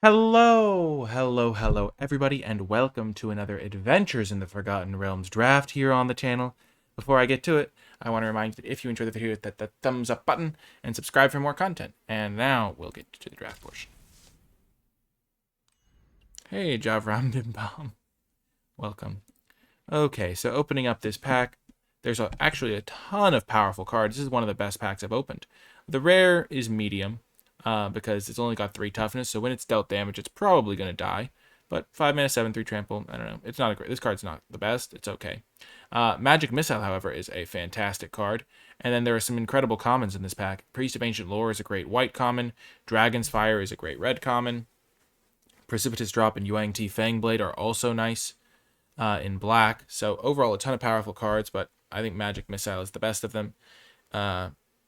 Hello, everybody, and welcome to another Adventures in the Forgotten Realms draft here on the channel. Before I get to it, I want to remind you that if you enjoy the video, hit that thumbs up button and subscribe for more content. And now we'll get to the draft portion. Hey, Javram Bimbam. Welcome. Okay, so opening up this pack, there's actually a ton of powerful cards. This is one of the best packs I've opened. The rare is medium, because it's only got 3 toughness, so when it's dealt damage, it's probably going to die. But 5 mana, 7/3 trample, I don't know. It's not a great. This card's not the best. It's okay. Magic Missile, however, is a fantastic card. And then there are some incredible commons in this pack. Priest of Ancient Lore is a great white common. Dragon's Fire is a great red common. Precipitous Drop and Yuang Ti Fangblade are also nice in black. So overall, a ton of powerful cards, but I think Magic Missile is the best of them.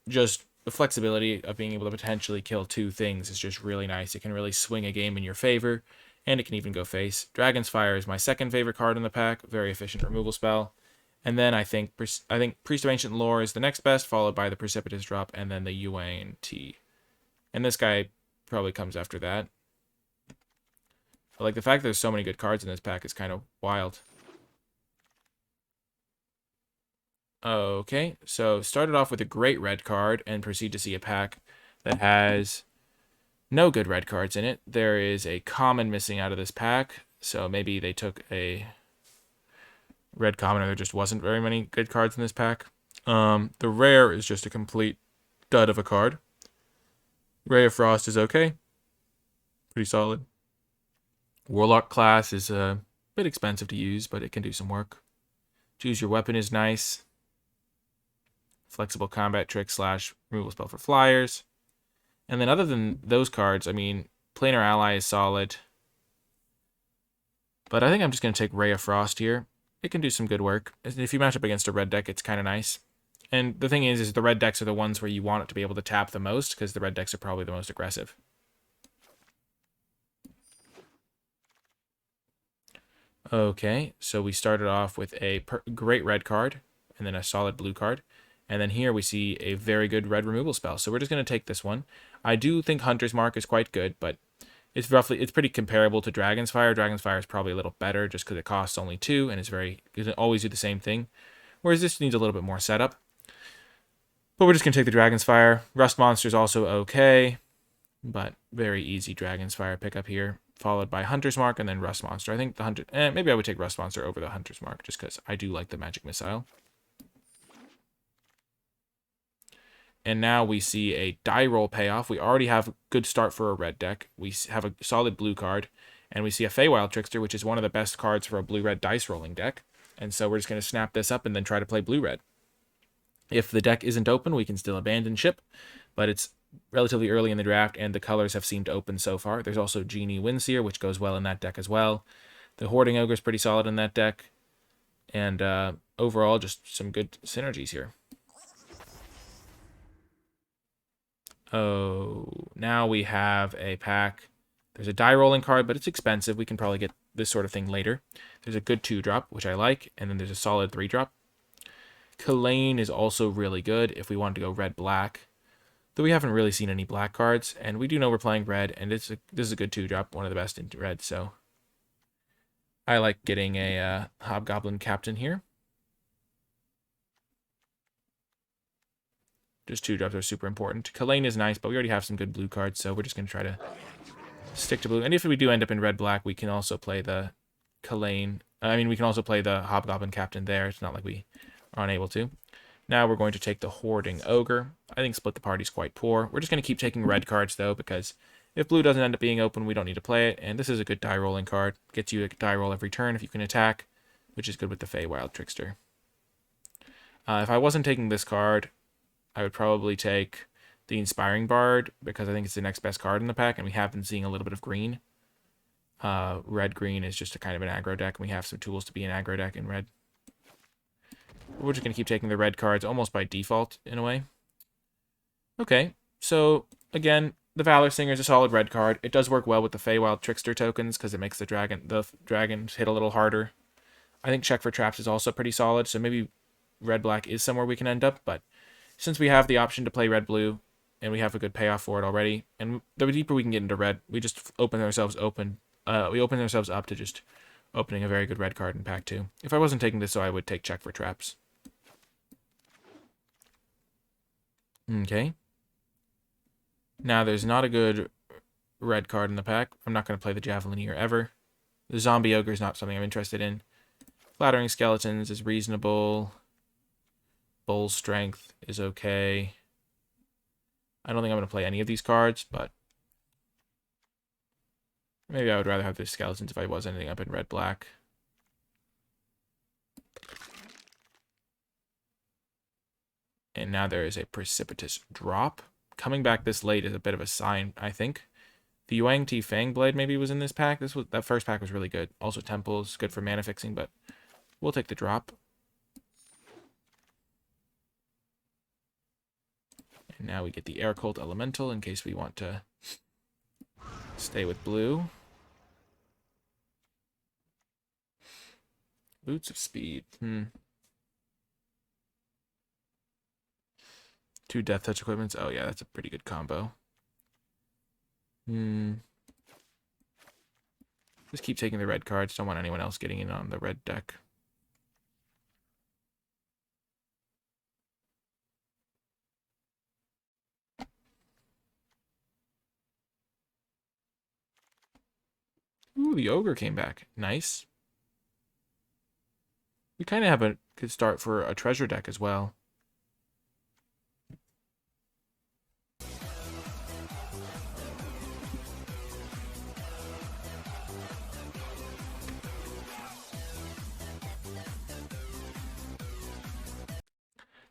Just the flexibility of being able to potentially kill 2 things is just really nice. It can really swing a game in your favor, and it can even go face. Dragon's Fire is my second favorite card in the pack. Very efficient removal spell. And then I think Priest of Ancient Lore is the next best, followed by the Precipitous Drop, and then the Yuan Ti. And this guy probably comes after that. But like the fact that there's so many good cards in this pack is kind of wild. Okay, so started off with a great red card and proceed to see a pack that has no good red cards in it. There is a common missing out of this pack, so maybe they took a red common or there just wasn't very many good cards in this pack. The rare is just a complete dud of a card. Ray of Frost is okay. Pretty solid. Warlock class is a bit expensive to use, but it can do some work. Choose Your Weapon is nice. Flexible combat trick / removal spell for flyers. And then other than those cards, I mean, Planar Ally is solid. But I think I'm just going to take Ray of Frost here. It can do some good work. If you match up against a red deck, it's kind of nice. And the thing is the red decks are the ones where you want it to be able to tap the most, because the red decks are probably the most aggressive. Okay, so we started off with a great red card, and then a solid blue card. And then here we see a very good red removal spell. So we're just going to take this one. I do think Hunter's Mark is quite good, but it's pretty comparable to Dragon's Fire. Dragon's Fire is probably a little better just because it costs only 2 and it can always do the same thing. Whereas this needs a little bit more setup. But we're just going to take the Dragon's Fire. Rust Monster is also okay, but very easy Dragon's Fire pickup here, followed by Hunter's Mark and then Rust Monster. I think maybe I would take Rust Monster over the Hunter's Mark just because I do like the Magic Missile. And now we see a die roll payoff. We already have a good start for a red deck. We have a solid blue card. And we see a Feywild Trickster, which is one of the best cards for a blue-red dice rolling deck. And so we're just going to snap this up and then try to play blue-red. If the deck isn't open, we can still abandon ship. But it's relatively early in the draft, and the colors have seemed open so far. There's also Genie Windseer, which goes well in that deck as well. The Hoarding Ogre is pretty solid in that deck. And overall, just some good synergies here. Oh, now we have a pack. There's a die rolling card, but it's expensive. We can probably get this sort of thing later. There's a good 2-drop, which I like, and then there's a solid 3-drop. Kalane is also really good if we want to go red-black, though we haven't really seen any black cards, and we do know we're playing red, and this is a good 2-drop, one of the best in red, so I like getting a Hobgoblin Captain here. Just 2-drops are super important. Kalane is nice, but we already have some good blue cards, so we're just going to try to stick to blue. And if we do end up in red-black, we can also play the Kalane. We can also play the Hobgoblin Captain there. It's not like we are unable to. Now we're going to take the Hoarding Ogre. I think Split the Party is quite poor. We're just going to keep taking red cards, though, because if blue doesn't end up being open, we don't need to play it. And this is a good die rolling card. Gets you a die roll every turn if you can attack, which is good with the Feywild Trickster. If I wasn't taking this card, I would probably take the Inspiring Bard because I think it's the next best card in the pack, and we have been seeing a little bit of green. Red-green is just a kind of an aggro deck, and we have some tools to be an aggro deck in red. We're just going to keep taking the red cards almost by default, in a way. Okay, so again, the Valor Singer is a solid red card. It does work well with the Feywild Trickster tokens because it makes the dragons hit a little harder. I think Check for Traps is also pretty solid, so maybe red-black is somewhere we can end up, but since we have the option to play red-blue and we have a good payoff for it already. And the deeper we can get into red, we just open ourselves open. We open ourselves up to just opening a very good red card in pack 2. If I wasn't taking this, so I would take check for traps. Okay. Now there's not a good red card in the pack. I'm not going to play the Javelineer ever. The Zombie Ogre is not something I'm interested in. Flattering Skeletons is reasonable. Bull Strength is okay. I don't think I'm going to play any of these cards, but maybe I would rather have the Skeletons if I was ending up in red-black. And now there is a precipitous drop. Coming back this late is a bit of a sign, I think. The Yuang Ti Fangblade maybe was in this pack. That first pack was really good. Also Temples, good for mana fixing, but we'll take the drop. And now we get the Air Cult Elemental in case we want to stay with blue. Boots of Speed. 2 Death Touch equipments. Oh yeah, that's a pretty good combo. Just keep taking the red cards. Don't want anyone else getting in on the red deck. Ooh, the Ogre came back. Nice. We kind of have a good start for a treasure deck as well.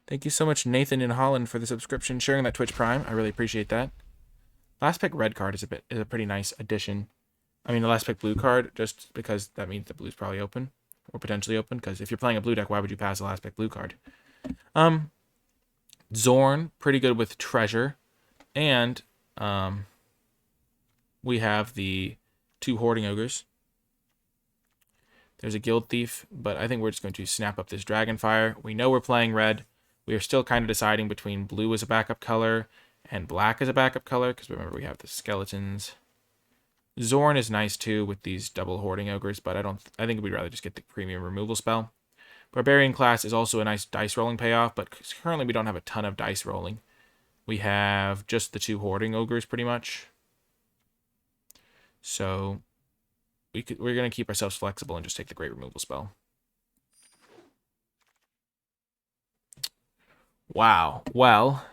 Thank you so much, Nathan in Holland, for the subscription, sharing that Twitch Prime. I really appreciate that. Last pick red card is a pretty nice addition. I mean, the last pick blue card, just because that means the blue's probably open, or potentially open, because if you're playing a blue deck, why would you pass the last pick blue card? Zorn, pretty good with treasure, and we have the 2 Hoarding Ogres. There's a Guild Thief, but I think we're just going to snap up this Dragonfire. We know we're playing red. We are still kind of deciding between blue as a backup color and black as a backup color, because remember we have the skeletons. Zorn is nice too with these double Hoarding Ogres, but I think we'd rather just get the premium removal spell. Barbarian class is also a nice dice rolling payoff, but currently we don't have a ton of dice rolling. We have just the 2 Hoarding Ogres pretty much. So we're going to keep ourselves flexible and just take the great removal spell. Wow. Well,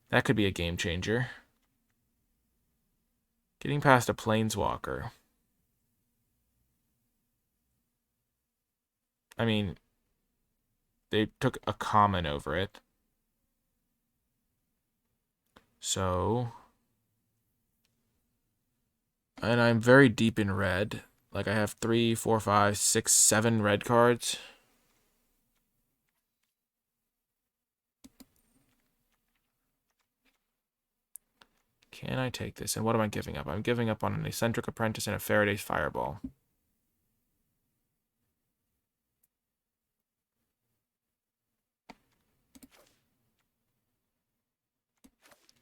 that could be a game changer. Getting past a Planeswalker. I mean, they took a common over it. So, and I'm very deep in red. Like I have 3, 4, 5, 6, 7 red cards. Can I take this? And what am I giving up? I'm giving up on an Eccentric Apprentice and a Faraday's Fireball.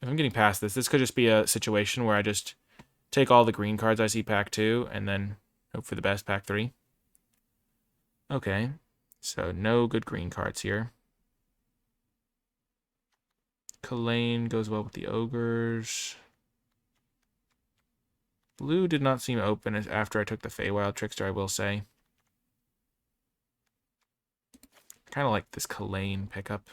If I'm getting past this, this could just be a situation where I just take all the green cards I see pack 2 and then hope for the best pack 3. Okay, so no good green cards here. Kalane goes well with the Ogres. Blue did not seem open after I took the Feywild Trickster, I will say. I kind of like this Kalane pickup.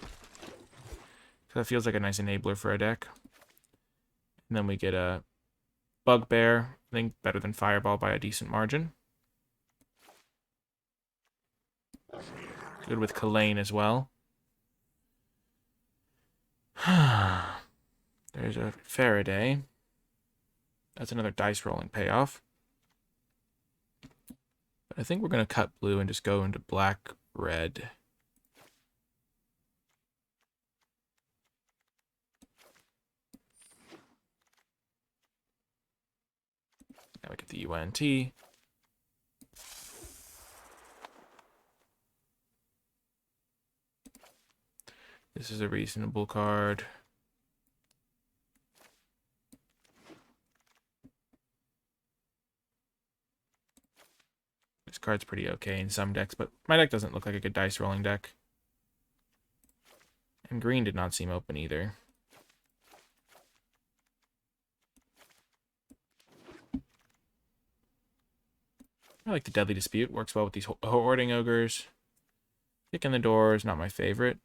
So that feels like a nice enabler for a deck. And then we get a Bugbear, I think better than Fireball by a decent margin. Good with Kalane as well. There's a Faraday. That's another dice rolling payoff. But I think we're going to cut blue and just go into black, red. Now we get the UNT. This is a reasonable card. This card's pretty okay in some decks, but my deck doesn't look like a good dice rolling deck. And green did not seem open either. I like the Deadly Dispute. Works well with these hoarding ogres. Kick in the door is not my favorite.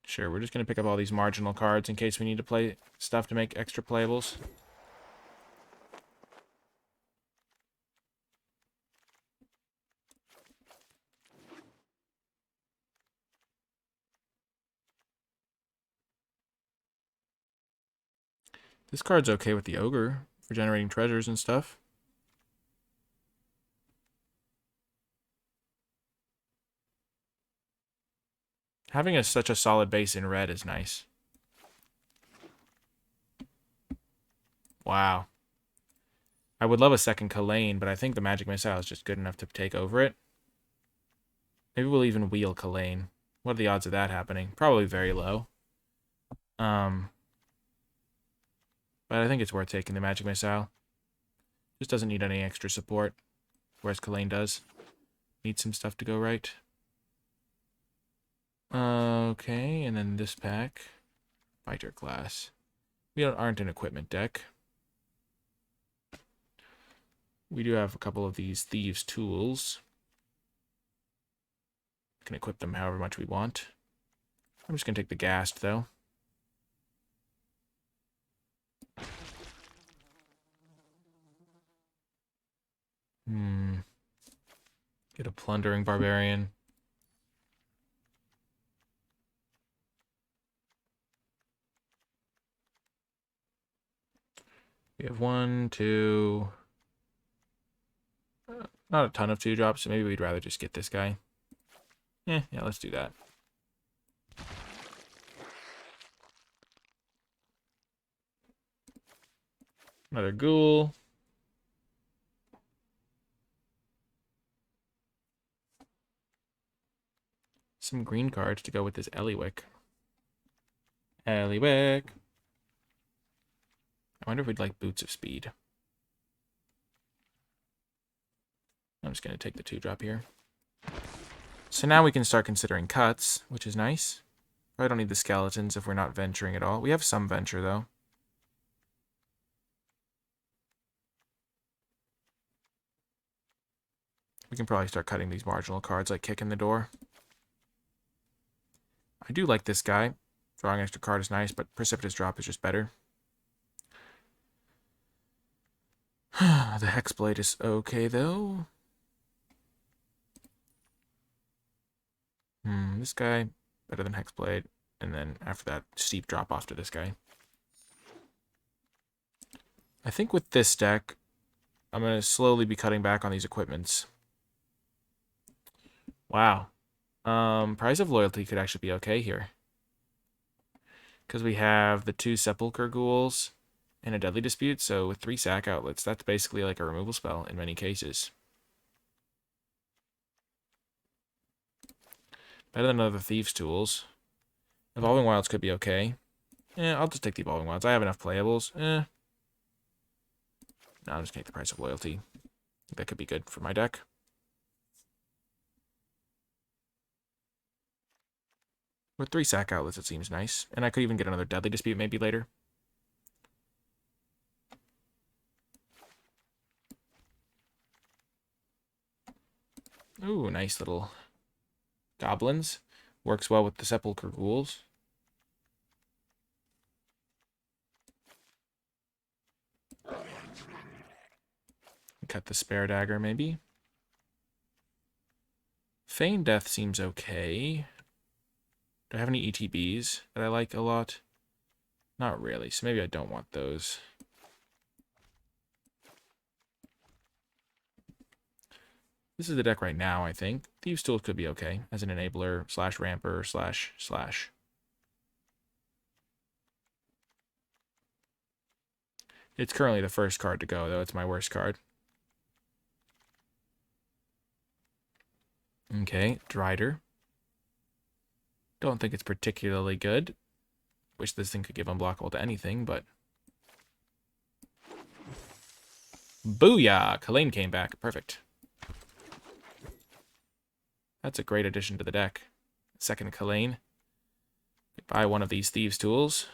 Sure, we're just going to pick up all these marginal cards in case we need to play stuff to make extra playables. This card's okay with the ogre for generating treasures and stuff. Having such a solid base in red is nice. Wow. I would love a second Kalain, but I think the Magic Missile is just good enough to take over it. Maybe we'll even wheel Kalain. What are the odds of that happening? Probably very low. But I think it's worth taking the Magic Missile. Just doesn't need any extra support, whereas Kalain does. Needs some stuff to go right. Okay, and then this pack. Fighter class. We aren't an equipment deck. We do have a couple of these Thieves' Tools. We can equip them however much we want. I'm just going to take the Ghast, though. Get a Plundering Barbarian. We have 1, 2... not a ton of 2-drops, so maybe we'd rather just get this guy. Yeah, let's do that. Another Ghoul. Some green cards to go with this Eliwick. Eliwick. I wonder if we'd like Boots of Speed. I'm just going to take the 2-drop here. So now we can start considering cuts, which is nice. Probably don't need the skeletons if we're not venturing at all. We have some venture, though. We can probably start cutting these marginal cards, like Kick in the Door. I do like this guy. Drawing an extra card is nice, but Precipitous Drop is just better. The Hexblade is okay, though. This guy, better than Hexblade. And then after that, steep drop off to this guy. I think with this deck, I'm going to slowly be cutting back on these equipments. Wow. Price of Loyalty could actually be okay here. Because we have the 2 Sepulchre Ghouls and a Deadly Dispute, so with 3 sack outlets, that's basically like a removal spell in many cases. Better than other Thieves' Tools. Evolving Wilds could be okay. I'll just take the Evolving Wilds. I have enough playables. No, I'll just take the Price of Loyalty. I think that could be good for my deck. With 3 sack outlets, it seems nice. And I could even get another Deadly Dispute maybe later. Ooh, nice little goblins. Works well with the Sepulchre Ghouls. Cut the Spare Dagger, maybe. Feign Death seems okay. Do I have any ETBs that I like a lot? Not really, so maybe I don't want those. This is the deck right now, I think. Thieves' Tools could be okay as an enabler / ramper / slash. It's currently the first card to go, though. It's my worst card. Okay, Drider. Don't think it's particularly good. Wish this thing could give unblockable to anything, but... Booyah! Kalain came back. Perfect. That's a great addition to the deck. Second Kalain. Buy one of these Thieves' Tools.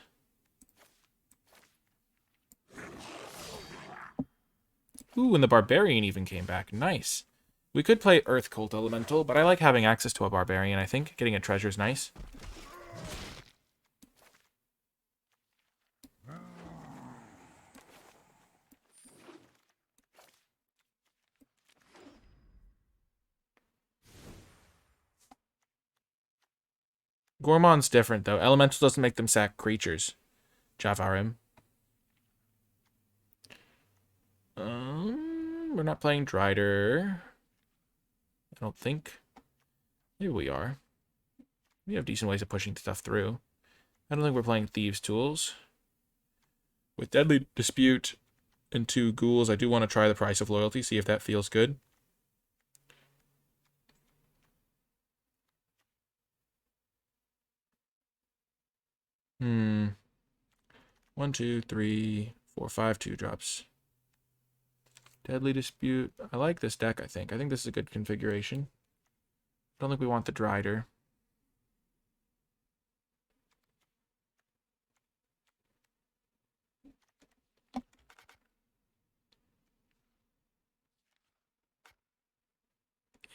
Ooh, and the Barbarian even came back. Nice. We could play Earth Cult Elemental, but I like having access to a Barbarian, I think. Getting a treasure is nice. Gormon's different, though. Elemental doesn't make them sack creatures. Javarim. We're not playing Drider. I don't think. Maybe we are. We have decent ways of pushing stuff through. I don't think we're playing Thieves' Tools. With Deadly Dispute and 2 Ghouls, I do want to try the Price of Loyalty, see if that feels good. Hmm. 1, 2, 3, 4, 5 2-drops. Deadly Dispute. I like this deck, I think. I think this is a good configuration. I don't think we want the Drider.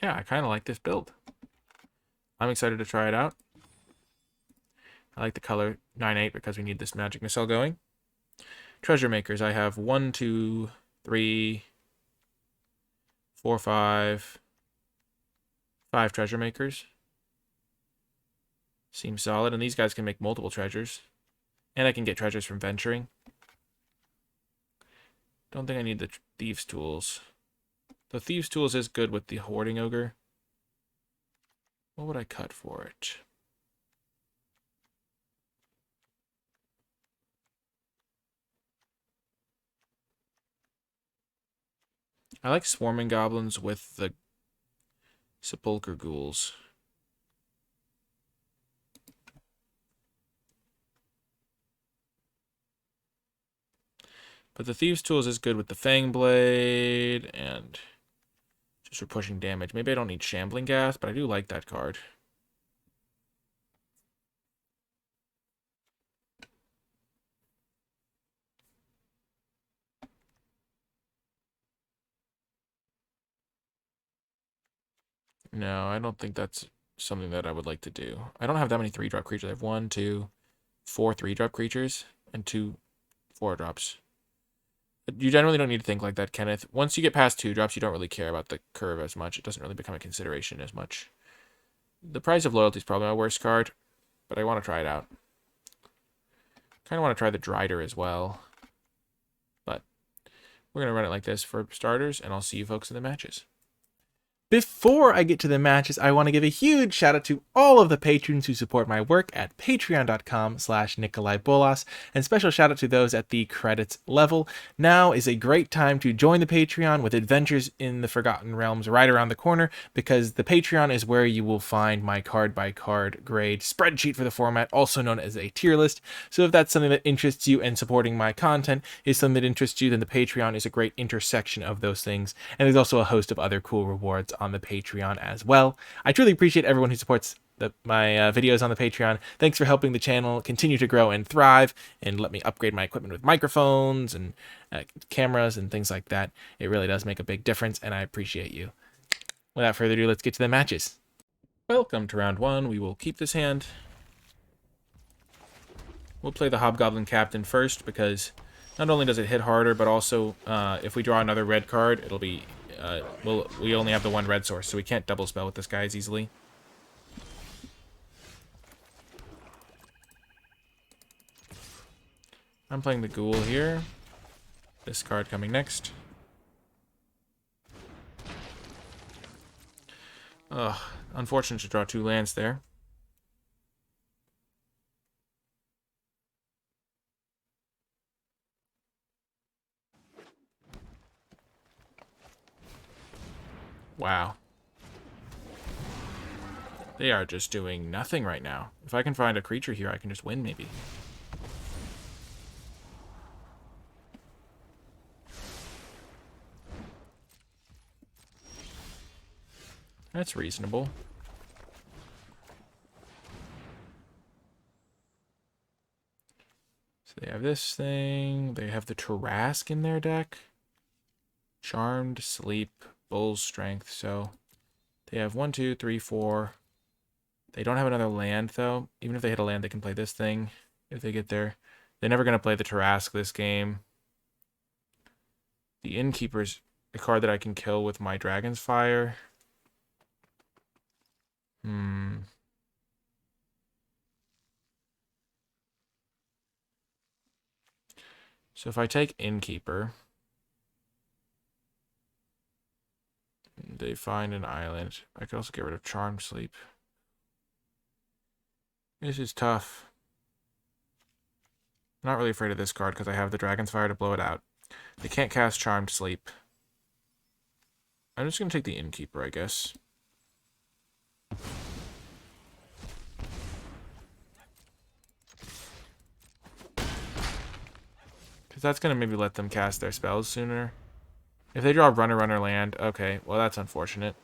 Yeah, I kind of like this build. I'm excited to try it out. I like the color 9/8 because we need this magic missile going. Treasure makers. I have 1, 2, 3, 4, 5 treasure makers. Seems solid. And these guys can make multiple treasures. And I can get treasures from venturing. Don't think I need the Thieves' Tools. The Thieves' Tools is good with the Hoarding Ogre. What would I cut for it? I like Swarming Goblins with the Sepulchre Ghouls. But the Thieves' Tools is good with the Fang Blade and just for pushing damage. Maybe I don't need Shambling Gas, but I do like that card. No, I don't think that's something that I would like to do. I don't have that many 3-drop creatures. I have 1, 2, 4 3-drop creatures and 2 4-drops. You generally don't need to think like that, Kenneth. Once you get past 2-drops, you don't really care about the curve as much. It doesn't really become a consideration as much. The Price of Loyalty is probably my worst card, but I want to try it out. Kind of want to try the Drider as well. But we're going to run it like this for starters, and I'll see you folks in the matches. Before I get to the matches, I want to give a huge shout out to all of the patrons who support my work at patreon.com/NicolaiBolas, and special shout out to those at the credits level. Now is a great time to join the Patreon with Adventures in the Forgotten Realms right around the corner, because the Patreon is where you will find my card-by-card grade spreadsheet for the format, also known as a tier list. So if that's something that interests you and supporting my content is something that interests you, then the Patreon is a great intersection of those things. And there's also a host of other cool rewards on the Patreon as well. I truly appreciate everyone who supports my videos on the Patreon. Thanks for helping the channel continue to grow and thrive, and let me upgrade my equipment with microphones and cameras and things like that. It really does make a big difference, and I appreciate you. Without further ado, let's get to the matches. Welcome to round 1. We will keep this hand. We'll play the Hobgoblin Captain first, because not only does it hit harder, but also if we draw another red card, it'll be we only have the 1 red source, so we can't double spell with this guy as easily. I'm playing the Ghoul here. This card coming next. Ugh, unfortunate to draw 2 lands there. Wow. They are just doing nothing right now. If I can find a creature here, I can just win, maybe. That's reasonable. So they have this thing. They have the Tarask in their deck. Charmed, Sleep, Bull's Strength. So they have 1, 2, 3, 4. They don't have another land, though. Even if they hit a land, they can play this thing if they get there. They're never going to play the Tarask this game. The Innkeeper's a card that I can kill with my Dragon's Fire. So if I take Innkeeper, they find an island. I could also get rid of Charmed Sleep. This is tough. I'm not really afraid of this card because I have the Dragon's Fire to blow it out. They can't cast Charmed Sleep. I'm just going to take the Innkeeper, I guess. Because that's going to maybe let them cast their spells sooner. If they draw Runner, Runner, Land, okay, well that's unfortunate.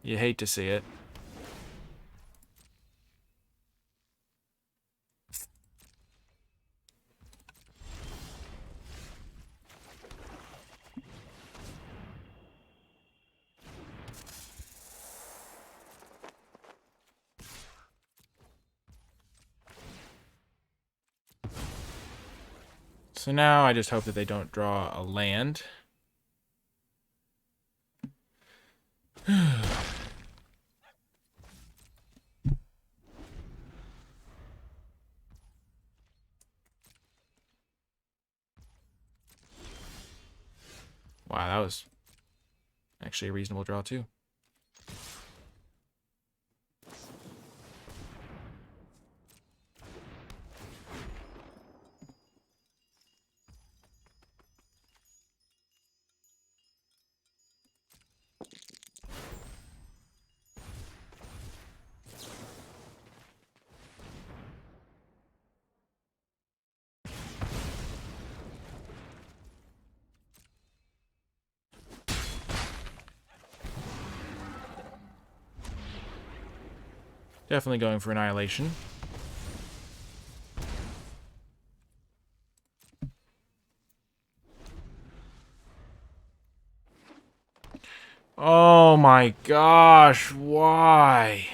You hate to see it. So now I just hope that they don't draw a land. Wow, that was actually a reasonable draw too. Definitely going for Annihilation. Oh my gosh, why?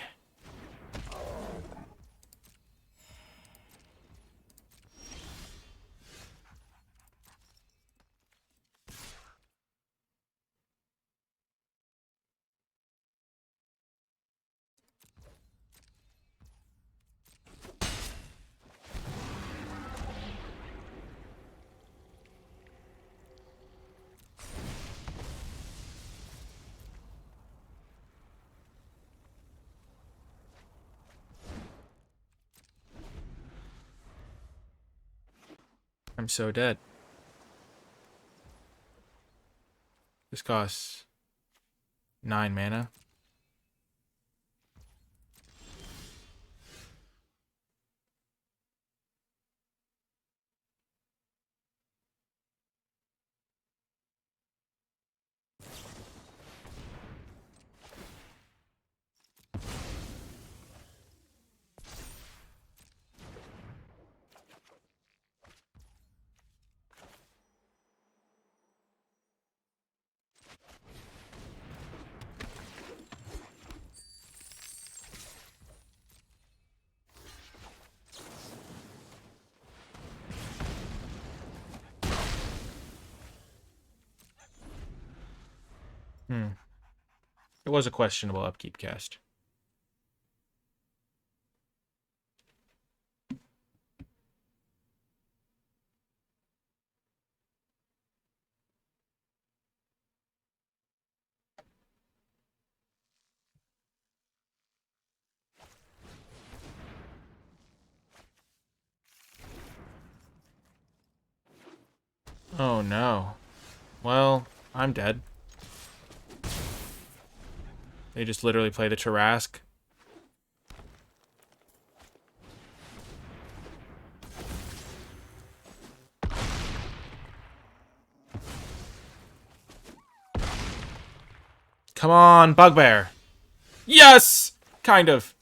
I'm so dead. This costs 9 mana. It was a questionable upkeep cast. Oh no. Well, I'm dead. They just literally play the Tarrasque. Come on, Bugbear. Yes! Kind of.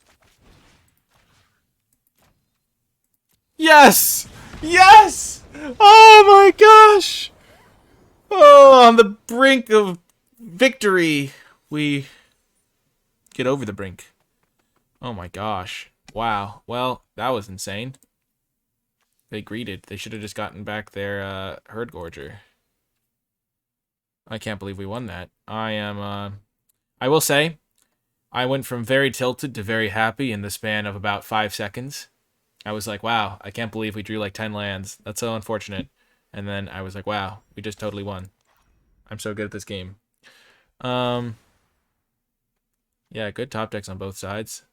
Yes! Yes! Oh my gosh! Oh, on the brink of victory. We get over the brink. Oh my gosh. Wow. Well, that was insane. They greeted. They should have just gotten back their herd gorger. I can't believe we won that. I will say, I went from very tilted to very happy in the span of about 5 seconds. I was like, wow, I can't believe we drew like 10 lands. That's so unfortunate. And then I was like, wow, we just totally won. I'm so good at this game. Yeah, good top decks on both sides.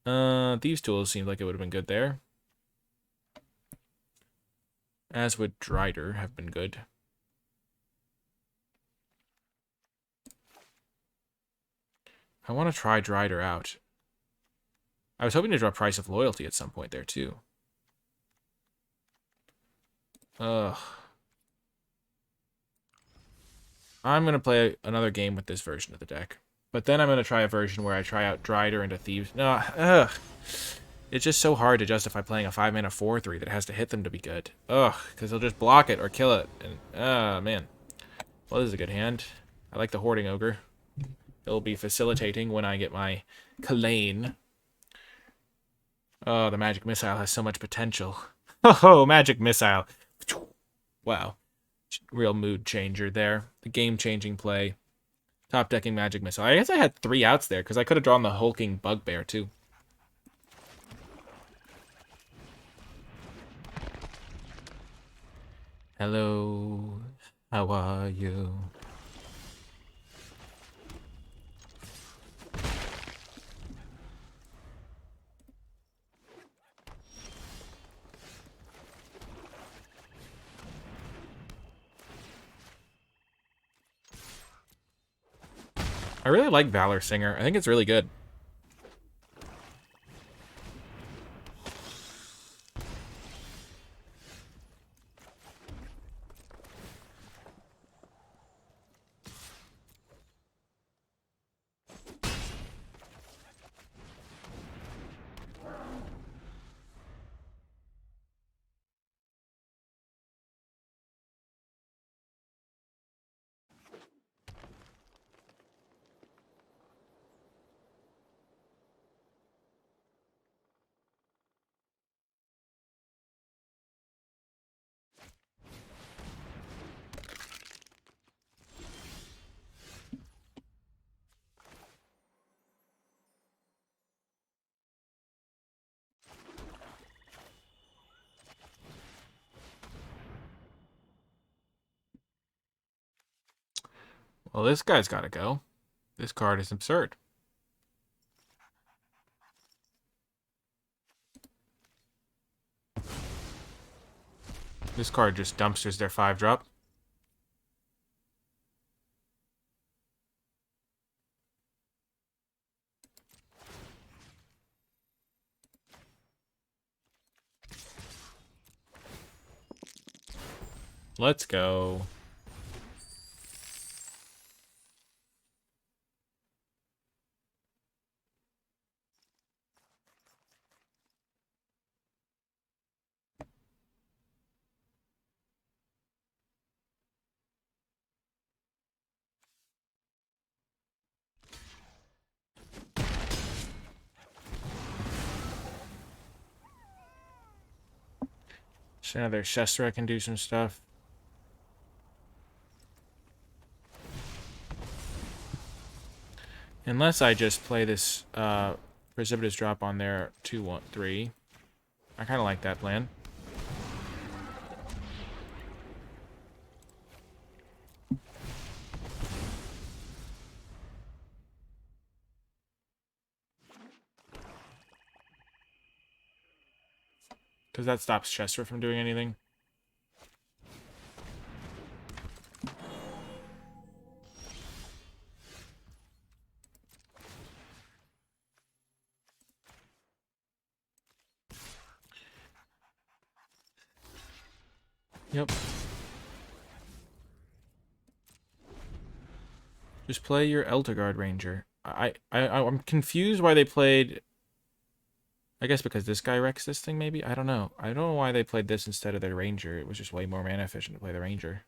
Thieves' Tools seemed like it would have been good there. As would Drider have been good. I want to try Drider out. I was hoping to draw Price of Loyalty at some point there, too. Ugh. I'm going to play another game with this version of the deck. But then I'm going to try a version where I try out Drider into Thieves. No, ugh. It's just so hard to justify playing a 5-mana 4/3 that has to hit them to be good. Ugh, because they'll just block it or kill it. And, man. Well, this is a good hand. I like the Hoarding Ogre. It'll be facilitating when I get my Kalane. Oh, the Magic Missile has so much potential. Oh, Magic Missile. Wow. Real mood changer there. The game-changing play. Top-decking Magic Missile. I guess I had 3 outs there, because I could have drawn the Hulking Bugbear, too. Hello. How are you? I really like Valor Singer. I think it's really good. Well, this guy's got to go. This card is absurd. This card just dumpsters their 5-drop. Let's go. So now their Shestra can do some stuff. Unless I just play this Precipitous Drop on their 2/3. I kind of like that plan. Because that stops Chester from doing anything. Yep. Just play your Elderguard Ranger. I'm confused why they played... I guess because this guy wrecks this thing, maybe? I don't know. I don't know why they played this instead of their Ranger. It was just way more mana efficient to play the Ranger.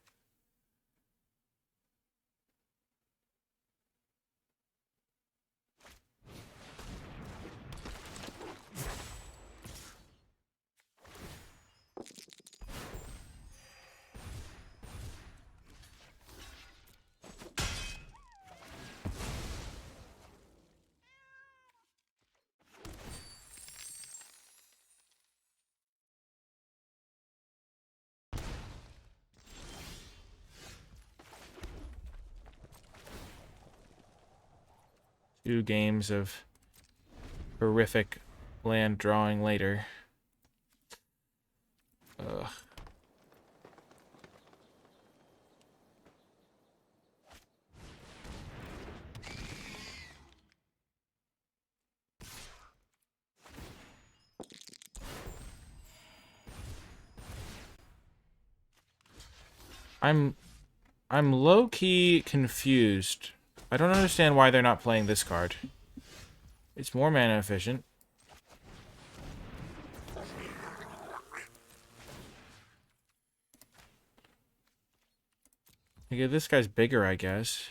Two games of horrific land drawing later. Ugh. I'm low-key confused. I don't understand why they're not playing this card. It's more mana efficient. Yeah, this guy's bigger, I guess.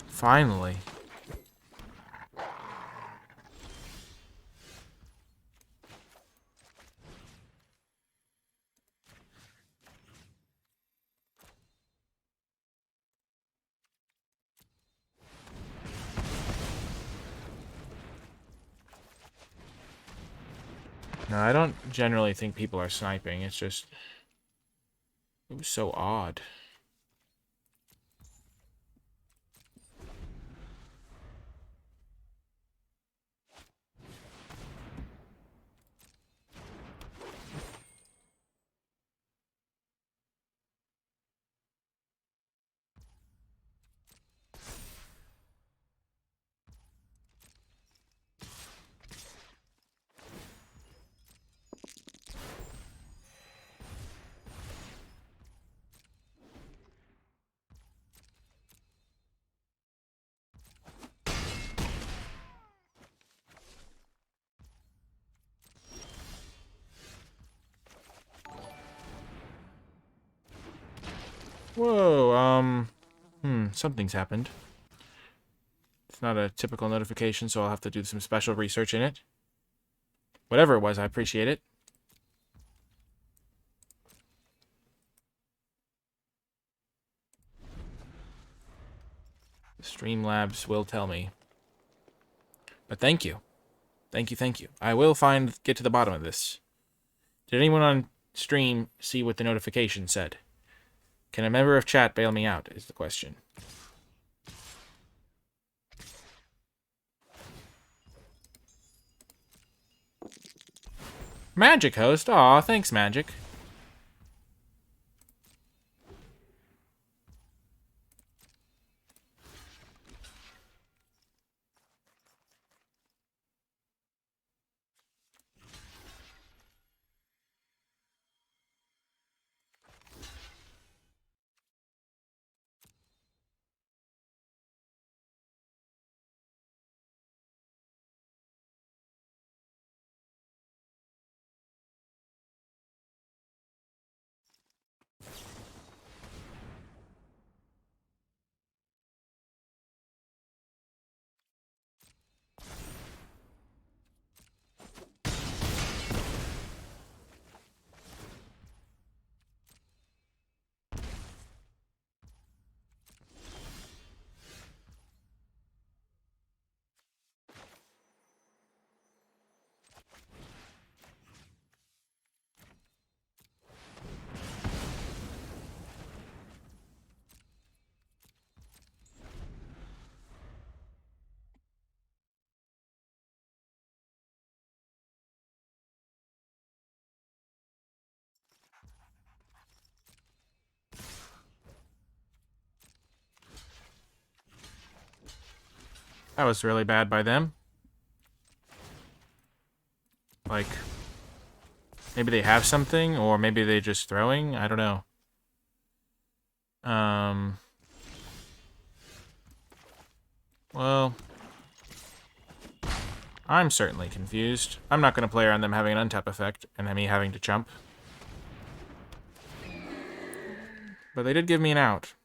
Finally. No, I don't generally think people are sniping. It's just... It was so odd. Whoa, something's happened. It's not a typical notification, so I'll have to do some special research in it. Whatever it was, I appreciate it. Streamlabs will tell me. But thank you. Thank you, thank you. I will get to the bottom of this. Did anyone on stream see what the notification said? Can a member of chat bail me out, is the question. Magic host? Aw, thanks, Magic. That was really bad by them. Like, maybe they have something, or maybe they're just throwing. I don't know. Well, I'm certainly confused. I'm not going to play around them having an untap effect, and then me having to jump. But they did give me an out.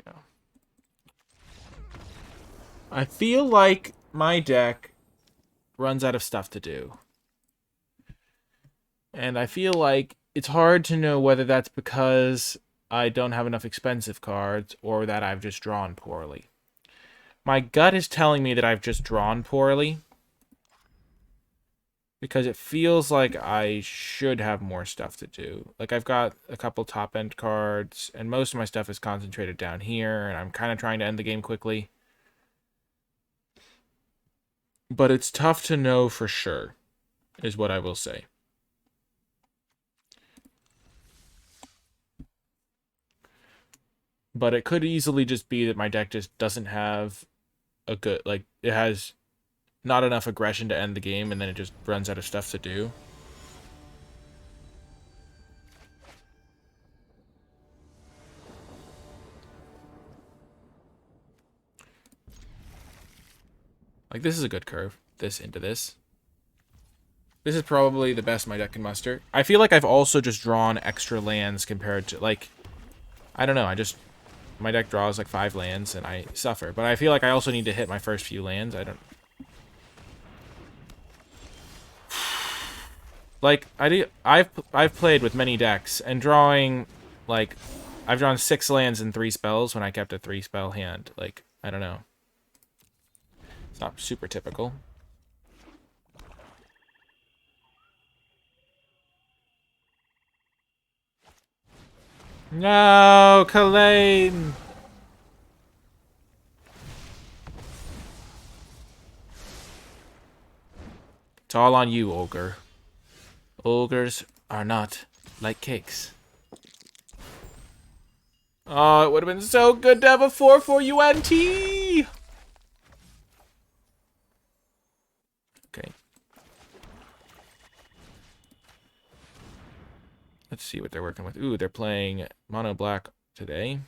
Yeah. I feel like my deck runs out of stuff to do. And I feel like it's hard to know whether that's because I don't have enough expensive cards or that I've just drawn poorly. My gut is telling me that I've just drawn poorly, because it feels like I should have more stuff to do. Like, I've got a couple top-end cards, and most of my stuff is concentrated down here, and I'm kind of trying to end the game quickly. But it's tough to know for sure, is what I will say. But it could easily just be that my deck just doesn't have a good, like, it has not enough aggression to end the game, and then it just runs out of stuff to do. Like, this is a good curve. This into this. This is probably the best my deck can muster. I feel like I've also just drawn extra lands compared to, like, I don't know, my deck draws like 5 lands and I suffer. But I feel like I also need to hit my first few lands. I don't... Like, I've played with many decks, and drawing, like, I've drawn 6 lands and 3 spells when I kept a 3-spell hand. Like, I don't know. It's not super typical. No, Kalain! It's all on you, Ogre. Ogres are not like cakes. Oh, it would have been so good to have a 4/4 UNT! Okay. Let's see what they're working with. Ooh, they're playing mono black today.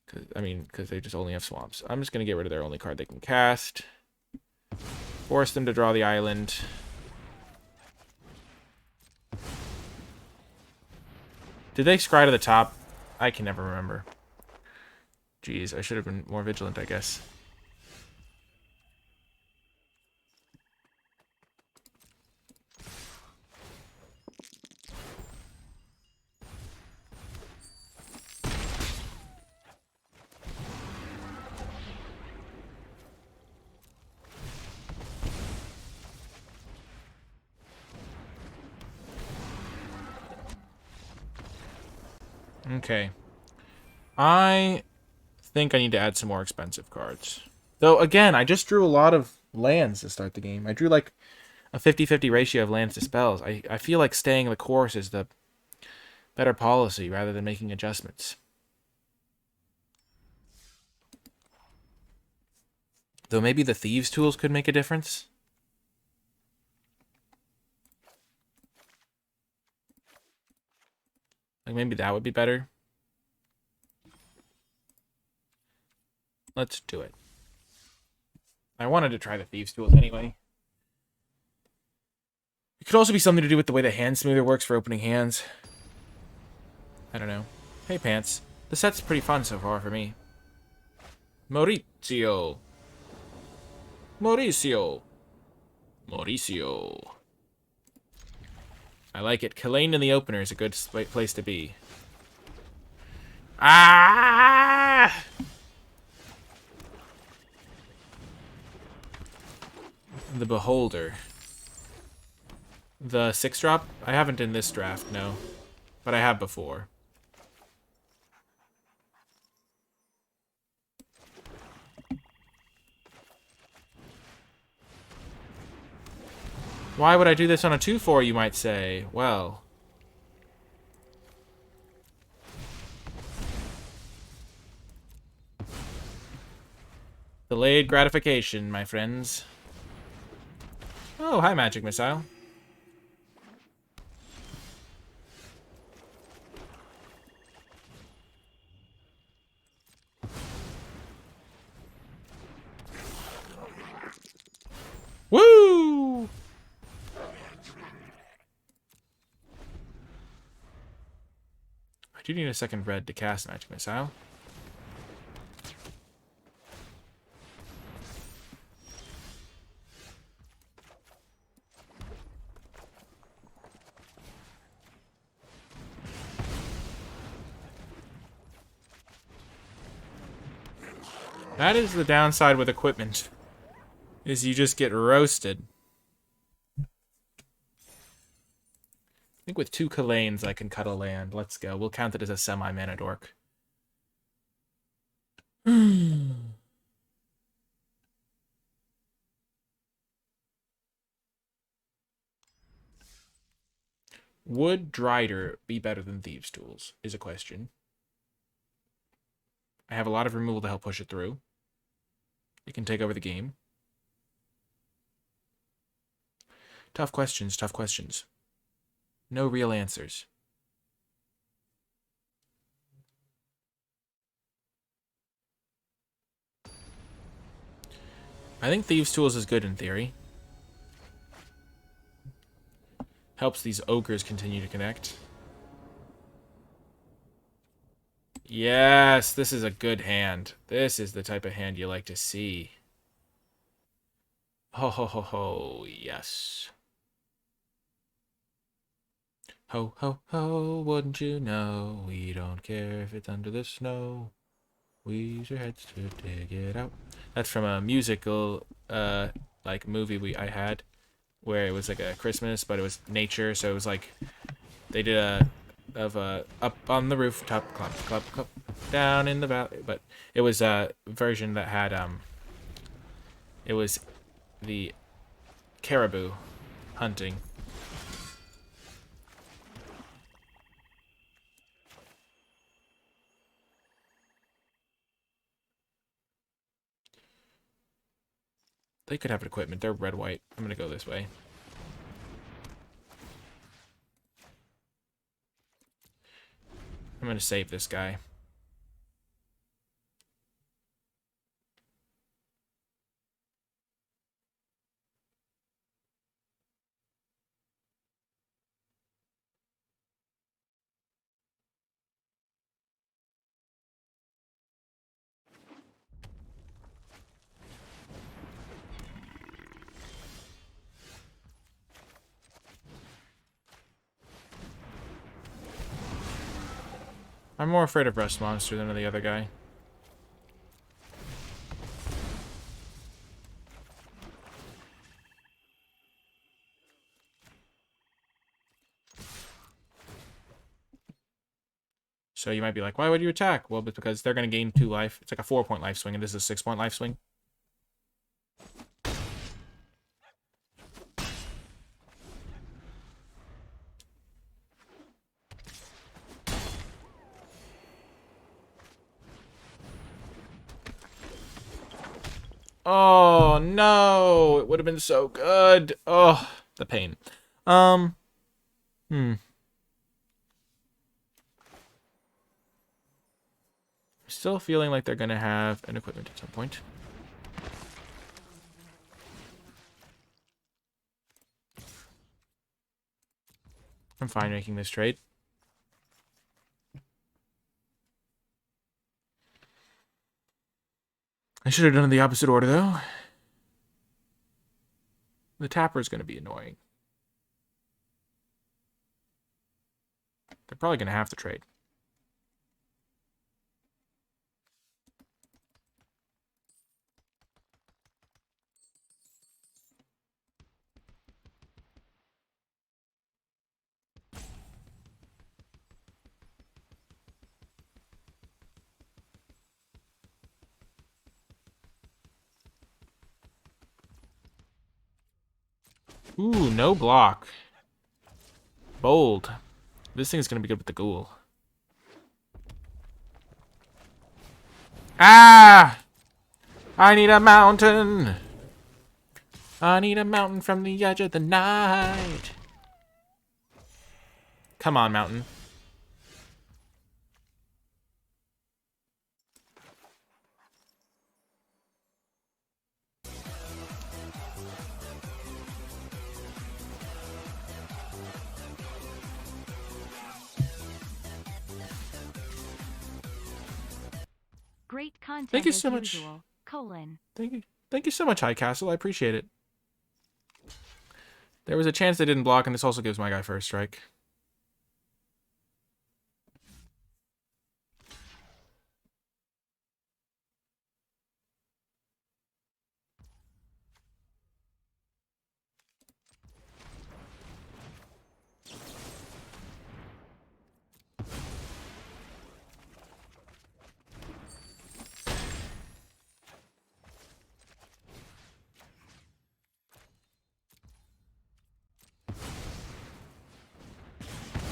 Because they just only have swamps. I'm just going to get rid of their only card they can cast. Force them to draw the island. Did they scry to the top? I can never remember. Jeez, I should have been more vigilant, I guess. Okay. I think I need to add some more expensive cards. Though, again, I just drew a lot of lands to start the game. I drew, like, a 50-50 ratio of lands to spells. I feel like staying the course is the better policy rather than making adjustments. Though maybe the Thieves' Tools could make a difference. Like, maybe that would be better. Let's do it. I wanted to try the Thieves' Tools anyway. It could also be something to do with the way the hand smoother works for opening hands. I don't know. Hey, Pants. The set's pretty fun so far for me. Maurizio. Mauricio. Mauricio. I like it. Kalain in the opener is a good place to be. Ah! The Beholder. The 6-drop? I haven't in this draft, no. But I have before. Why would I do this on a 2-4, you might say? Well... delayed gratification, my friends. Oh, hi, magic missile. Woo! I do need a second red to cast magic missile. That is the downside with equipment, is you just get roasted. I think with 2 Kalanes I can cut a land. Let's go. We'll count it as a semi-mana dork. Would Drider be better than Thieves' Tools, is a question. I have a lot of removal to help push it through. It can take over the game. Tough questions, tough questions. No real answers. I think Thieves' Tools is good in theory. Helps these ogres continue to connect. Yes, this is a good hand. This is the type of hand you like to see. Ho ho ho ho, yes. Ho ho ho, wouldn't you know? We don't care if it's under the snow. We use our heads to dig it out. That's from a musical, like movie I had, where it was like a Christmas, but it was nature. So it was like they did up on the rooftop, clap clap clap, down in the valley. But it was a version that had it was the caribou hunting. They could have equipment. They're red-white. I'm gonna go this way. I'm gonna save this guy. I'm more afraid of Rust Monster than the other guy. So you might be like, why would you attack? Well, because they're going to gain 2 life. It's like a 4-point life swing, and this is a 6-point life swing. Oh, no! It would have been so good! Oh, the pain. Still feeling like they're going to have an equipment at some point. I'm fine making this trade. I should have done it in the opposite order, though. The tapper is going to be annoying. They're probably going to have to trade. Ooh, no block. Bold. This thing's gonna be good with the ghoul. Ah! I need a mountain. I need a mountain from the edge of the night. Come on, mountain. Great content. Thank you so as much. usual. : Thank you. Thank you so much, High Castle. I appreciate it. There was a chance they didn't block, and this also gives my guy first strike.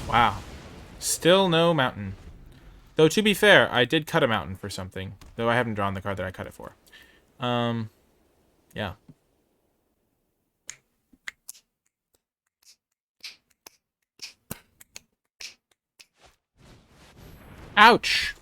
Wow. Still no mountain. Though, to be fair, I did cut a mountain for something. Though I haven't drawn the card that I cut it for. Yeah. Ouch!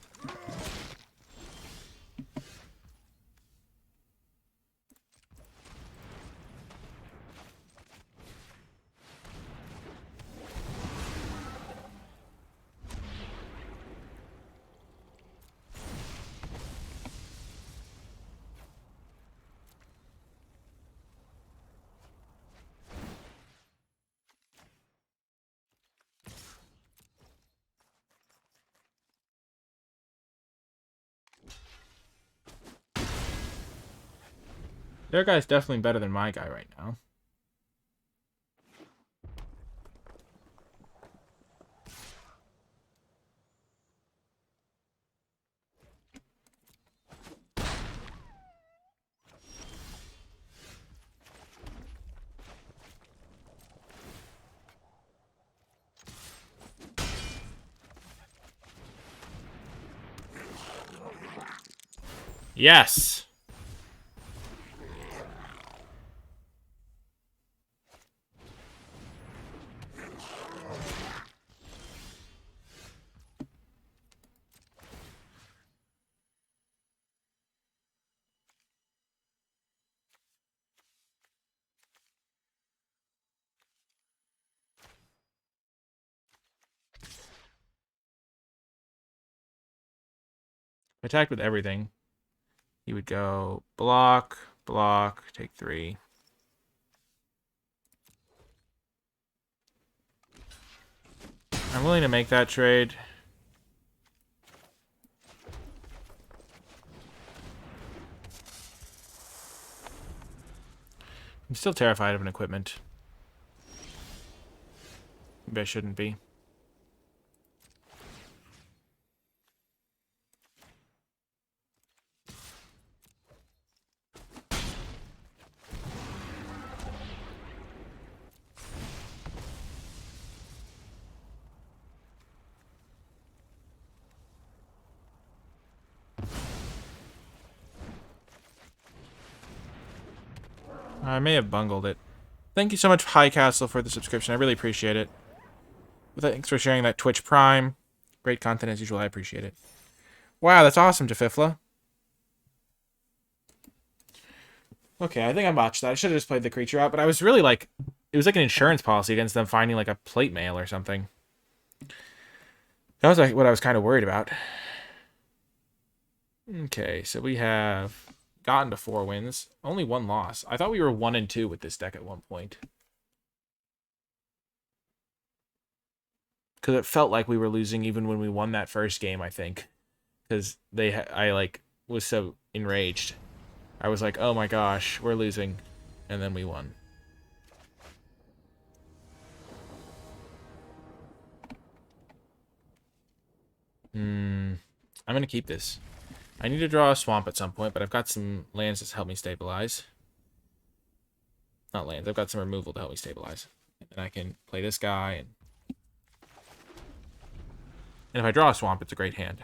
Their guy's definitely better than my guy right now. Yes! Attacked with everything. He would go block, block, take 3. I'm willing to make that trade. I'm still terrified of an equipment. Maybe I shouldn't be. I may have bungled it. Thank you so much, High Castle, for the subscription. I really appreciate it. Thanks for sharing that Twitch Prime. Great content as usual. I appreciate it. Wow, that's awesome, Jafifla. Okay, I think I botched that. I should have just played the creature out, but I was really like... It was like an insurance policy against them finding like a plate mail or something. That was like what I was kind of worried about. Okay, so we have gotten to 4 wins. Only 1 loss. I thought we were 1-2 with this deck at one point. Because it felt like we were losing even when we won that first game, I think. Because I like was so enraged. I was like, oh my gosh, we're losing. And then we won. I'm going to keep this. I need to draw a swamp at some point, but I've got some lands that help me stabilize. Not lands. I've got some removal to help me stabilize. And I can play this guy. And if I draw a swamp, it's a great hand.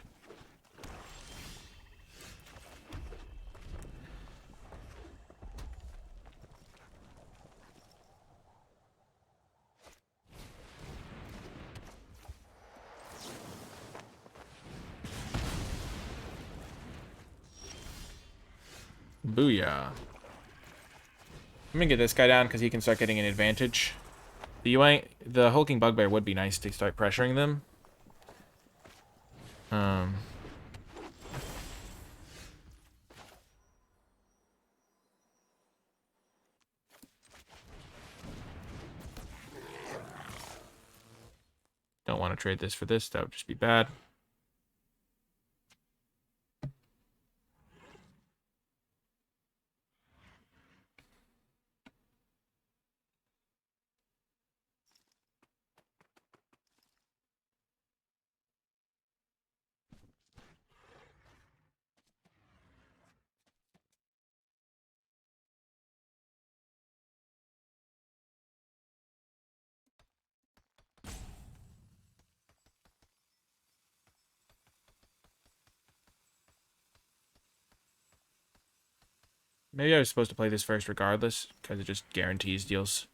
Booyah. I'm gonna get this guy down because he can start getting an advantage. The hulking bugbear would be nice to start pressuring them. Don't want to trade this for this. That would just be bad. Maybe I was supposed to play this first regardless, because it just guarantees deals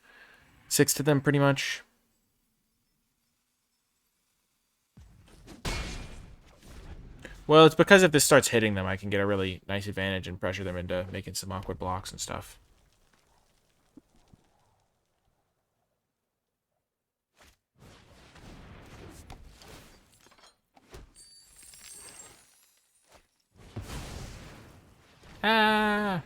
6 to them pretty much. Well, it's because if this starts hitting them, I can get a really nice advantage and pressure them into making some awkward blocks and stuff. Ah!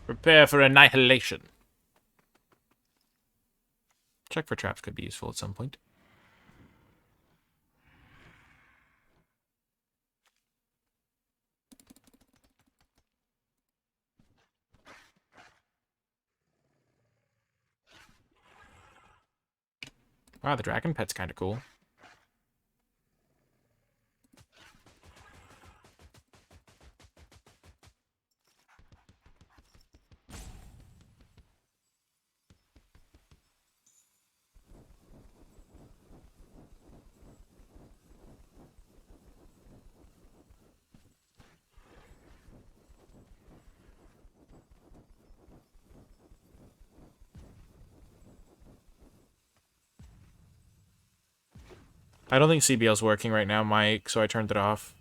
Prepare for annihilation. Check for traps could be useful at some point. Wow, the dragon pet's kind of cool. I don't think CBL's working right now, Mike, so I turned it off.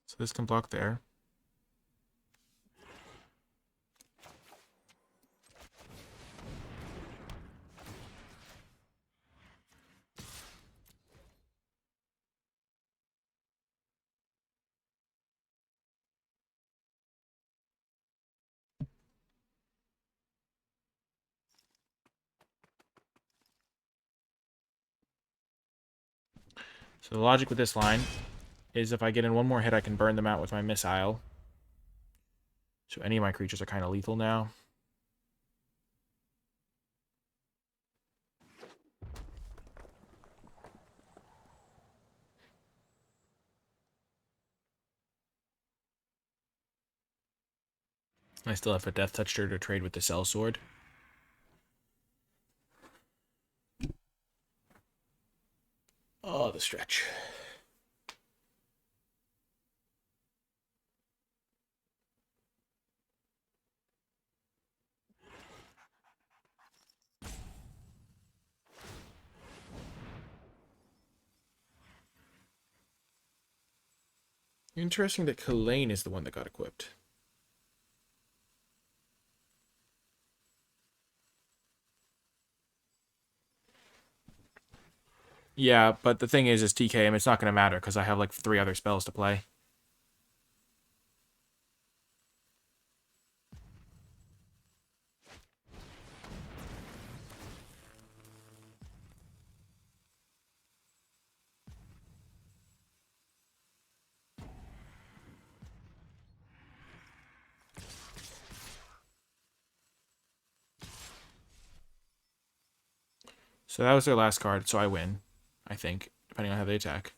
So this can block there. So the logic with this line is if I get in one more hit, I can burn them out with my missile. So any of my creatures are kind of lethal now. I still have a Death Toucher to trade with the Cell Sword. Oh, the stretch. Interesting that Kalain is the one that got equipped. Yeah, but the thing is TKM, it's not going to matter because I have like 3 other spells to play. So that was their last card, so I win, I think, depending on how they attack.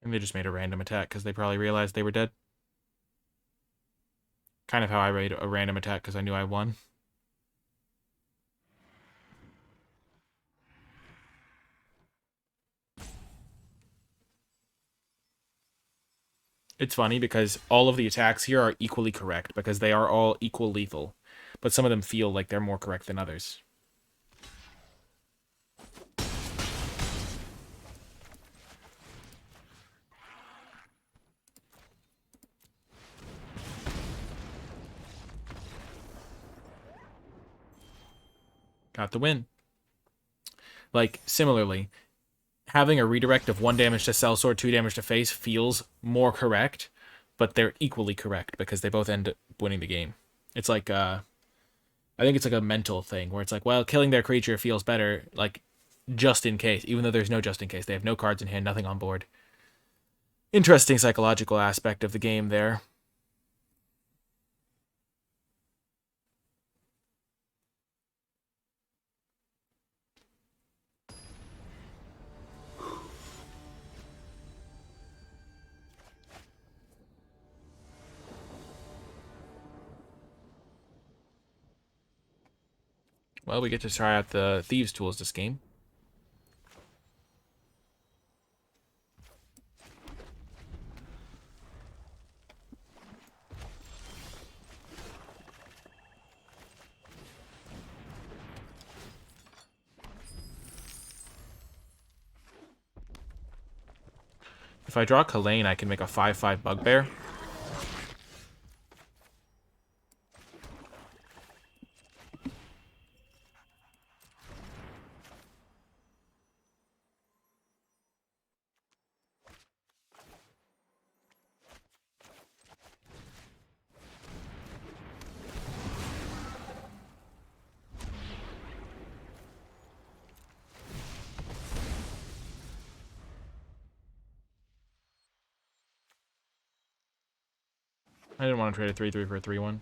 And they just made a random attack because they probably realized they were dead. Kind of how I made a random attack because I knew I won. It's funny because all of the attacks here are equally correct because they are all equal lethal. But some of them feel like they're more correct than others. Got the win. Like, similarly, having a redirect of 1 damage to sellsword, 2 damage to face feels more correct, but they're equally correct because they both end up winning the game. It's like, I think it's like a mental thing where it's like, well, killing their creature feels better, like, just in case, even though there's no just in case. They have no cards in hand, nothing on board. Interesting psychological aspect of the game there. Well, we get to try out the Thieves' Tools this game. If I draw Kalain, I can make a 5/5 Bugbear. I didn't want to trade a 3/3 for a 3/1.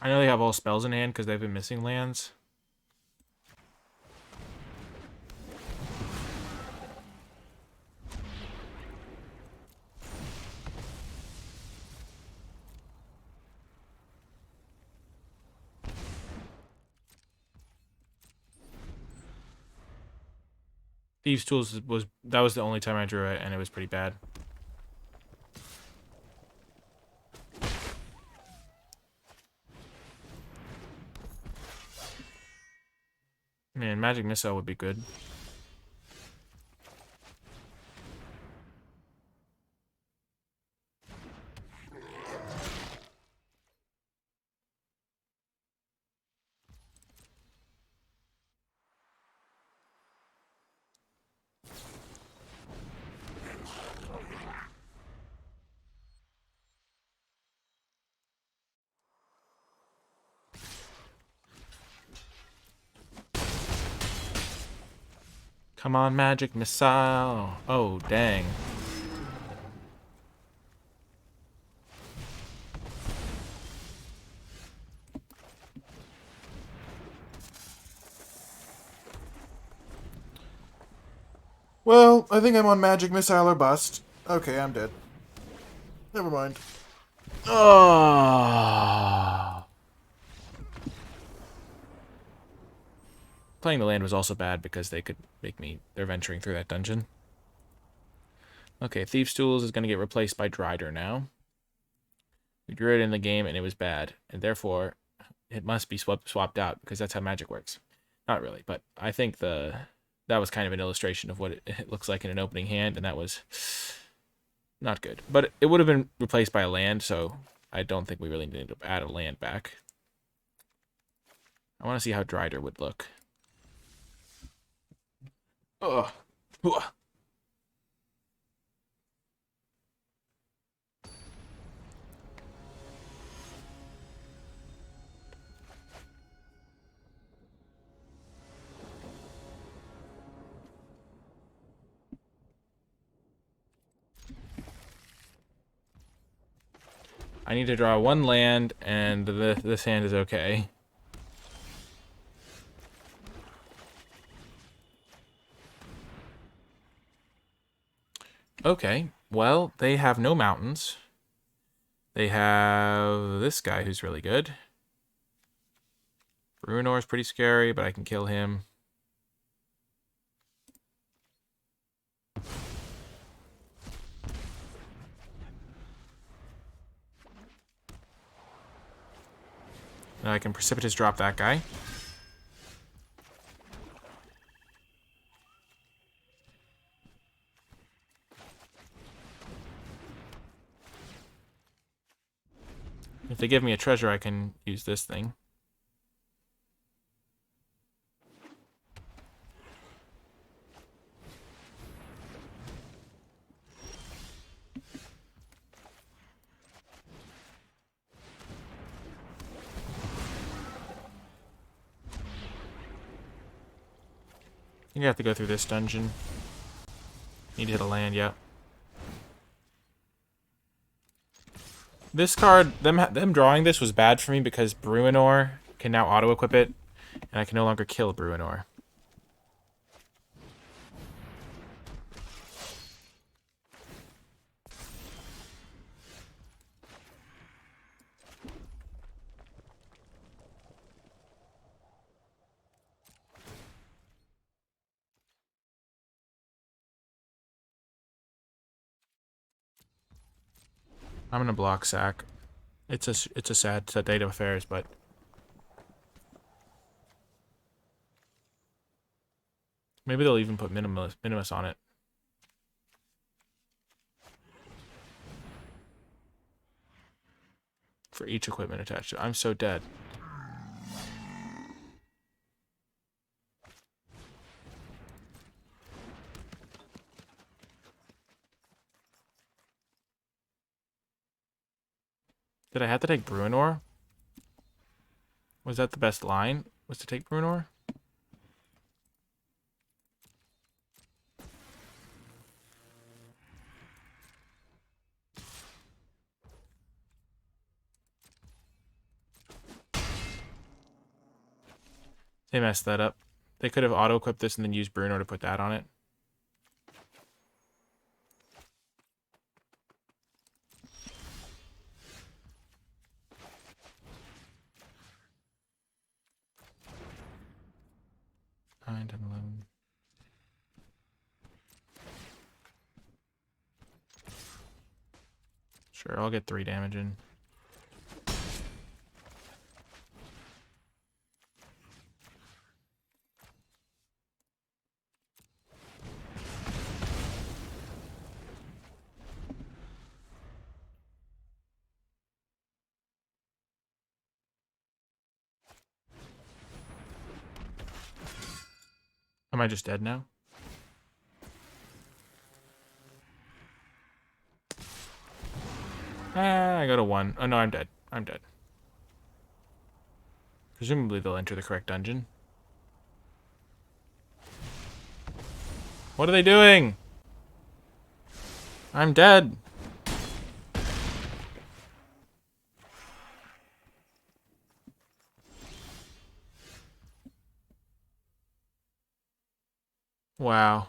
I know they have all spells in hand because they've been missing lands. Thieves' Tools was the only time I drew it, and it was pretty bad. Man, Magic Missile would be good. Come on, Magic Missile. Oh, dang. Well, I think I'm on Magic Missile or bust. Okay, I'm dead. Never mind. Oh. Playing the land was also bad because they could make me... They're venturing through that dungeon. Okay, Thieves' Tools is going to get replaced by Drider now. We drew it in the game and it was bad. And therefore, it must be swapped out because that's how Magic works. Not really, but I think that was kind of an illustration of what it looks like in an opening hand, and that was not good. But it would have been replaced by a land, so I don't think we really need to add a land back. I want to see how Drider would look. Ugh. I need to draw one land, and this hand is okay. Okay, well, they have no mountains. They have this guy who's really good. Bruenor is pretty scary, but I can kill him. And I can Precipitous drop that guy. If they give me a treasure, I can use this thing. I think I have to go through this dungeon. Need to hit a land, yeah. This card, them drawing this was bad for me because Bruenor can now auto-equip it, and I can no longer kill Bruenor. I'm gonna block sack. It's a sad state of affairs, but maybe they'll even put minimus on it. For each equipment attached to it. I'm so dead. Did I have to take Bruenor? Was that the best line? Was to take Bruenor? They messed that up. They could have auto-equipped this and then used Bruno to put that on it. Nine, 10, 11. Sure, I'll get 3 damage in. Am I just dead now? Ah, I go to 1. Oh no, I'm dead. I'm dead. Presumably they'll enter the correct dungeon. What are they doing? I'm dead. Wow.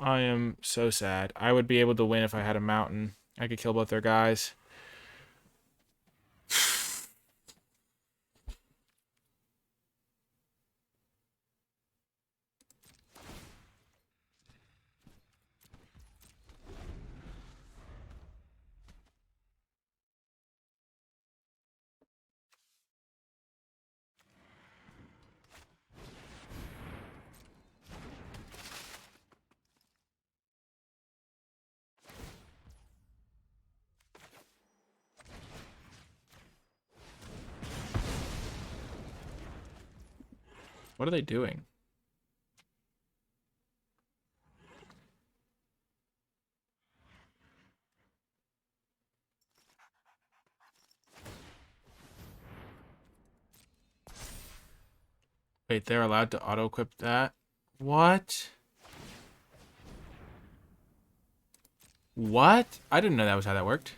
I am so sad. I would be able to win if I had a mountain. I could kill both their guys. What are they doing? Wait, they're allowed to auto-equip that? What? What? I didn't know that was how that worked.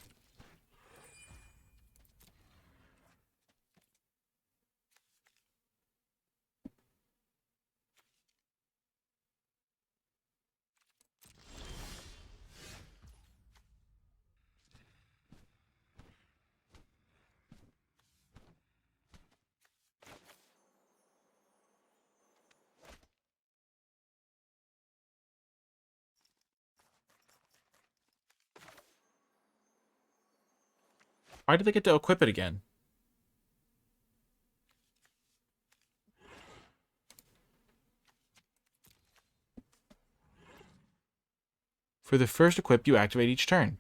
Why did they get to equip it again? For the first equip, you activate each turn.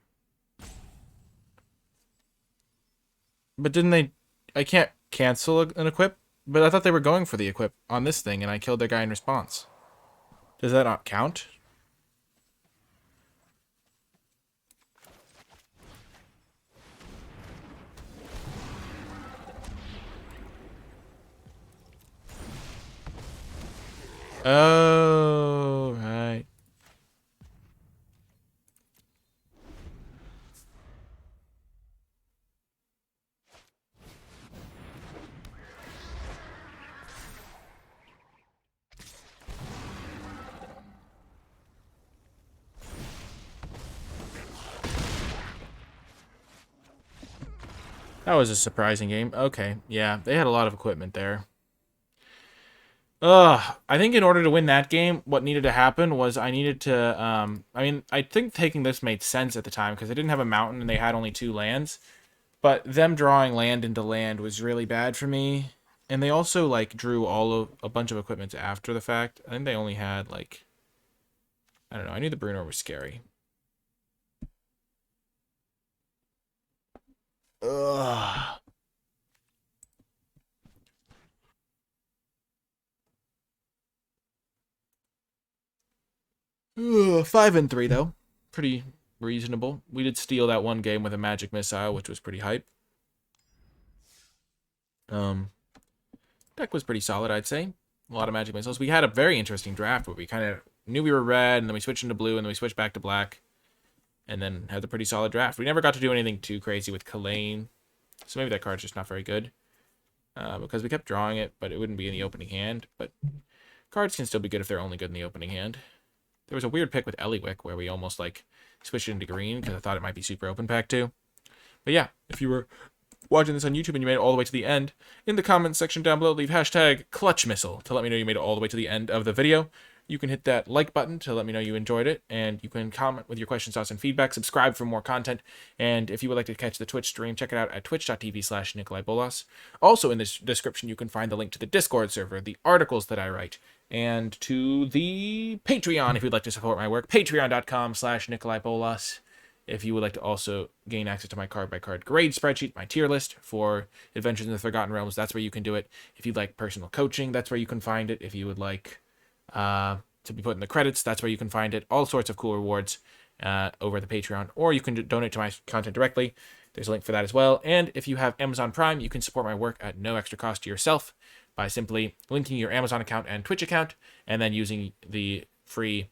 But didn't they... I can't cancel an equip? But I thought they were going for the equip on this thing, and I killed their guy in response. Does that not count? Oh, right. That was a surprising game. Okay, yeah, they had a lot of equipment there. I think in order to win that game, what needed to happen was I needed to, I mean, I think taking this made sense at the time because they didn't have a mountain and they had only 2 lands. But them drawing land into land was really bad for me. And they also, like, drew a bunch of equipment after the fact. I think they only had, like, I don't know. I knew the Bruno was scary. Ugh. Ugh, 5-3 though, pretty reasonable. We did steal that one game with a magic missile, which was pretty hype. Deck was pretty solid, I'd say. A lot of magic missiles. We had a very interesting draft where we kind of knew we were red, and then we switched into blue, and then we switched back to black, and then had a pretty solid draft. We never got to do anything too crazy with Kalane, so maybe that card's just not very good. because we kept drawing it, but it wouldn't be in the opening hand. But cards can still be good if they're only good in the opening hand. There was a weird pick with Eliwick where we almost like switched it into green because I thought it might be super open pack too. But yeah, if you were watching this on YouTube and you made it all the way to the end, in the comments section down below, leave hashtag clutch missile to let me know you made it all the way to the end of the video. You can hit that like button to let me know you enjoyed it, and you can comment with your questions, thoughts, and feedback. Subscribe for more content, and if you would like to catch the Twitch stream, check it out at twitch.tv/NicolaiBolas. Also in this description, you can find the link to the Discord server, the articles that I write, and to the Patreon if you'd like to support my work, patreon.com/NicolaiBolas. If you would like to also gain access to my card-by-card grade spreadsheet, my tier list for Adventures in the Forgotten Realms, that's where you can do it. If you'd like personal coaching, that's where you can find it. If you would like to be put in the credits, that's where you can find it. All sorts of cool rewards over the Patreon, or you can donate to my content directly. There's a link for that as well. And if you have Amazon Prime, you can support my work at no extra cost to yourself by simply linking your Amazon account and Twitch account, and then using the free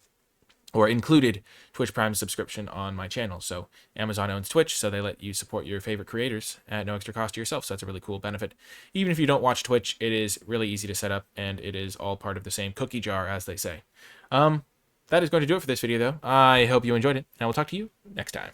or included Twitch Prime subscription on my channel. So Amazon owns Twitch, so they let you support your favorite creators at no extra cost to yourself. So that's a really cool benefit. Even if you don't watch Twitch, it is really easy to set up, and it is all part of the same cookie jar, as they say. That is going to do it for this video, though. I hope you enjoyed it, and I will talk to you next time.